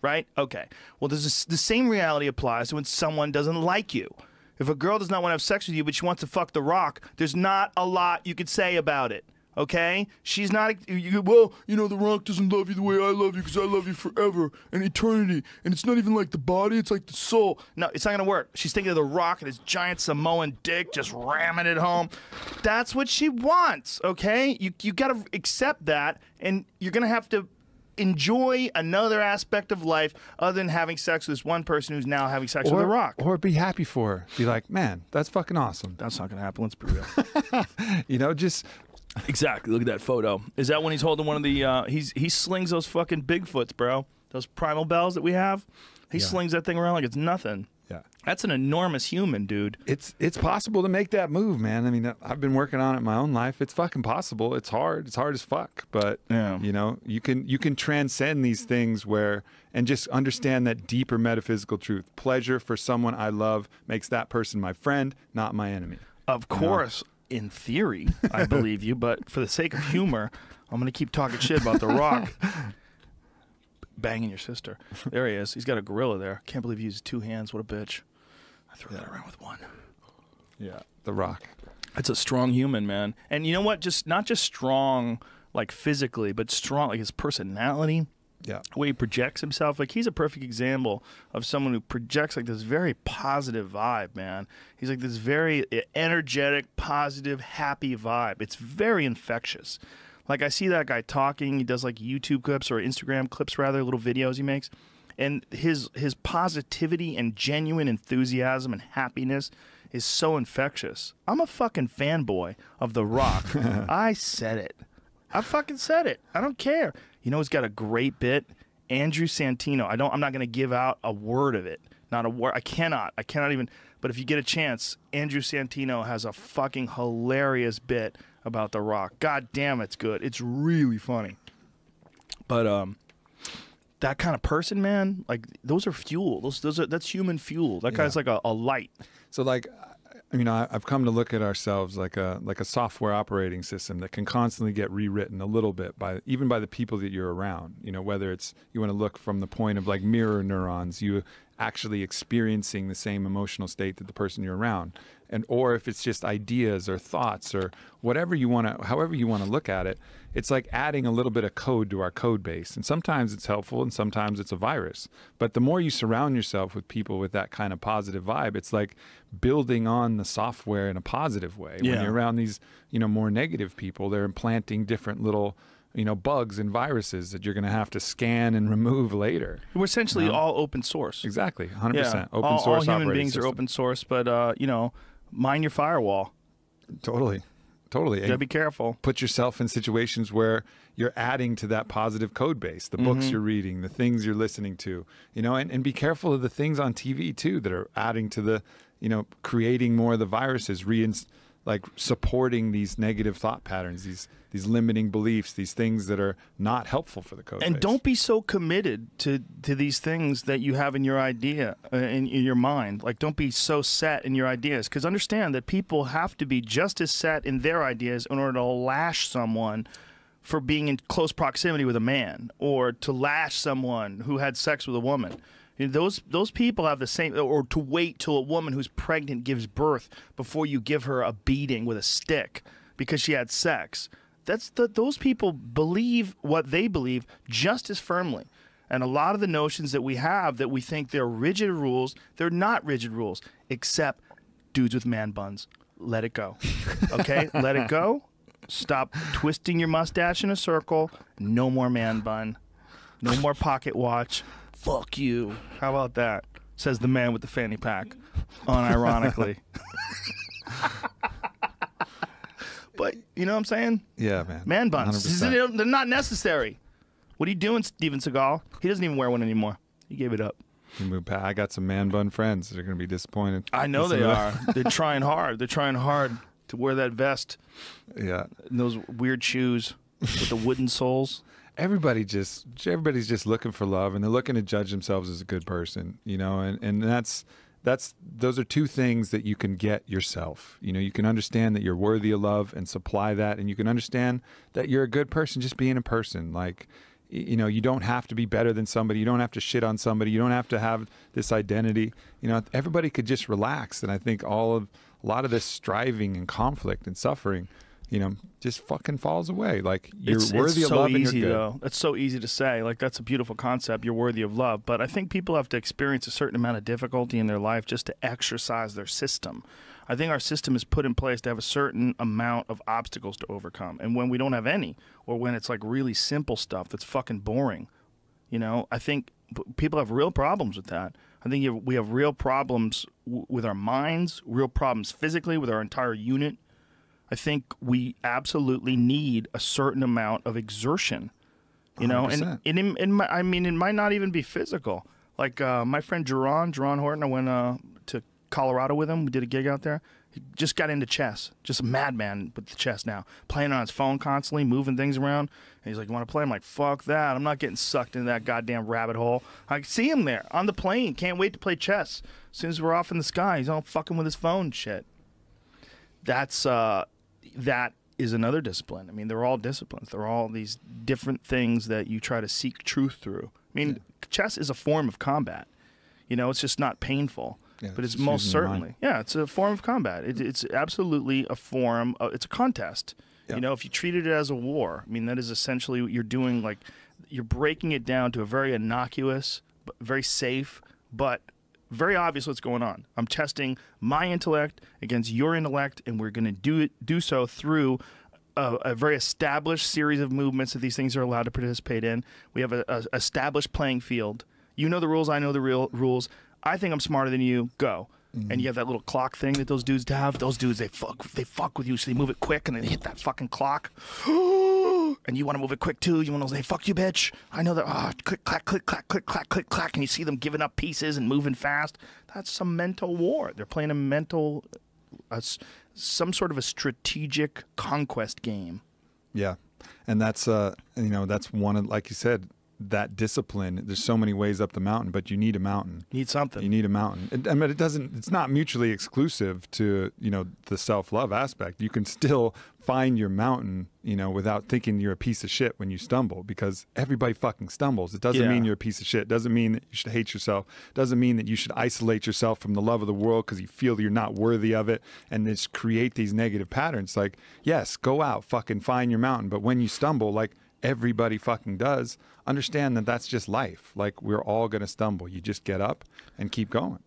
right? Okay. Well, the same reality applies to when someone doesn't like you. If a girl does not want to have sex with you, but she wants to fuck The Rock, there's not a lot you could say about it. Okay? She's not, well, you know, The Rock doesn't love you the way I love you because I love you forever and eternity. And it's not even like the body, it's like the soul. No, it's not going to work. She's thinking of The Rock and his giant Samoan dick just ramming it home. That's what she wants, okay? You got to accept that, and you're going to have to enjoy another aspect of life other than having sex with this one person who's now having sex with The Rock. Or be happy for her. Be like, man, that's fucking awesome. That's not going to happen. Let's be real. You know, just... Exactly. Look at that photo. Is that when he's holding one of the, he slings those fucking Bigfoots, bro. Those primal bells that we have. He slings that thing around like it's nothing. Yeah. That's an enormous human, dude. It's possible to make that move, man. I mean, I've been working on it in my own life. It's fucking possible. It's hard. It's hard as fuck. But, you know, you can transcend these things and just understand that deeper metaphysical truth. Pleasure for someone I love makes that person my friend, not my enemy. Of course. In theory, I believe you, but for the sake of humor, I'm going to keep talking shit about The Rock banging your sister. There he is. He's got a gorilla there. Can't believe he uses 2 hands. What a bitch. I threw that around with 1. Yeah, The Rock. That's a strong human, man. And you know what? Not just strong, like physically, but strong, like his personality. Yeah. The way he projects himself. Like, he's a perfect example of someone who projects like this very positive vibe, man. He's like this very energetic, positive, happy vibe. It's very infectious. Like, I see that guy talking. He does like YouTube clips or Instagram clips, rather, little videos he makes. And his positivity and genuine enthusiasm and happiness is so infectious. I'm a fucking fanboy of The Rock. I said it. I fucking said it. I don't care. You know who's got a great bit? Andrew Santino. I'm not going to give out a word of it. Not a word. I cannot even. But if you get a chance, Andrew Santino has a fucking hilarious bit about The Rock. God damn, it's good. It's really funny. But that kind of person, man, like, those are fuel. That's human fuel. That guy's like a light. So, like, you know, I've come to look at ourselves like a software operating system that can constantly get rewritten a little bit even by the people that you're around. You know, whether it's, you want to look from the point of like mirror neurons, you actually experiencing the same emotional state that the person you're around, or if it's just ideas or thoughts or whatever you want to, however you want to look at it. It's like adding a little bit of code to our code base. And sometimes it's helpful and sometimes it's a virus. But the more you surround yourself with people with that kind of positive vibe, it's like building on the software in a positive way. Yeah. When you're around these, you know, more negative people, they're implanting different little, you know, bugs and viruses that you're going to have to scan and remove later. We're essentially all open source. Exactly. 100%. Yeah. Open source. All human beings system. are open source, but, you know, mind your firewall. Totally. You gotta be careful. Put yourself in situations where you're adding to that positive code base, the books you're reading, the things you're listening to, you know, and be careful of the things on TV too that are adding to the, you know, creating more of the viruses, like supporting these negative thought patterns, these limiting beliefs, these things that are not helpful for the code base. And don't be so committed to these things that you have in your idea, in your mind. Like, don't be so set in your ideas, because understand that people have to be just as set in their ideas in order to lash someone for being in close proximity with a man, or to lash someone who had sex with a woman. You know, those people have the same, or to wait till a woman who's pregnant gives birth before you give her a beating with a stick because she had sex. Those people believe what they believe just as firmly. And a lot of the notions that we have that we think they're rigid rules, they're not rigid rules, except dudes with man buns. Let it go. Okay? Let it go. Stop twisting your mustache in a circle. No more man bun. No more pocket watch. Fuck you. How about that? Says the man with the fanny pack, unironically. But you know what I'm saying? Yeah, man. Man buns. 100%. They're not necessary. What are you doing, Steven Seagal? He doesn't even wear one anymore. He gave it up. I got some man bun friends. They're going to be disappointed. I know they are. They're trying hard. They're trying hard to wear that vest. Yeah. And those weird shoes with the wooden soles. Everybody's just looking for love, and they're looking to judge themselves as a good person, you know, and those are two things that you can get yourself. You know, you can understand that you're worthy of love and supply that, and you can understand that you're a good person just being a person. Like, you know, you don't have to be better than somebody. You don't have to shit on somebody. You don't have to have this identity. You know, everybody could just relax. And I think a lot of this striving and conflict and suffering, you know, just fucking falls away. Like, you're worthy of love and you're good. Though. It's so easy to say. Like, that's a beautiful concept. You're worthy of love. But I think people have to experience a certain amount of difficulty in their life just to exercise their system. I think our system is put in place to have a certain amount of obstacles to overcome. And when we don't have any, or when it's like really simple stuff that's fucking boring, you know, I think people have real problems with that. I think we have real problems with our minds, real problems physically with our entire unit. I think we absolutely need a certain amount of exertion, you know, 100%. and I mean, it might not even be physical. Like my friend Jerron Horton, I went to Colorado with him. We did a gig out there. He just got into chess, just a madman with the chess now, playing on his phone constantly, moving things around. And he's like, "You want to play?" I'm like, "Fuck that! I'm not getting sucked into that goddamn rabbit hole." I see him there on the plane. Can't wait to play chess. As soon as we're off in the sky, he's all fucking with his phone and shit. That is another discipline. I mean, they're all disciplines. They're all these different things that you try to seek truth through. I mean, chess is a form of combat. You know, it's just not painful. Yeah, but it's most certainly, it's a form of combat. It's absolutely a form. It's a contest. Yeah. You know, if you treated it as a war, I mean, that is essentially what you're doing. Like, you're breaking it down to a very innocuous, very safe, but very obvious what's going on. I'm testing my intellect against your intellect, and we're going to do so through a very established series of movements that these things are allowed to participate in. We have a established playing field. You know the rules. I know the real rules. I think I'm smarter than you. Go. Mm-hmm. And you have that little clock thing that those dudes have. Those dudes, they fuck with you, so they move it quick, and then they hit that fucking clock. And you want to move it quick too. You want to say, "Fuck you, bitch." I know that. Click, clack, click, clack, click, clack, click, clack, and you see them giving up pieces and moving fast. That's some mental war. They're playing a mental, some sort of a strategic conquest game. Yeah, and that's that's one of, like you said, that discipline. There's so many ways up the mountain, but you need a mountain. You need something. You need a mountain. I mean, it's not mutually exclusive to, you know, the self-love aspect. You can still find your mountain, you know, without thinking you're a piece of shit when you stumble, because everybody fucking stumbles. It doesn't mean you're a piece of shit. It doesn't mean that you should hate yourself. It doesn't mean that you should isolate yourself from the love of the world because you feel you're not worthy of it and just create these negative patterns. Like, yes, go out, fucking find your mountain. But when you stumble, like everybody fucking does, understand that that's just life. Like, we're all going to stumble. You just get up and keep going.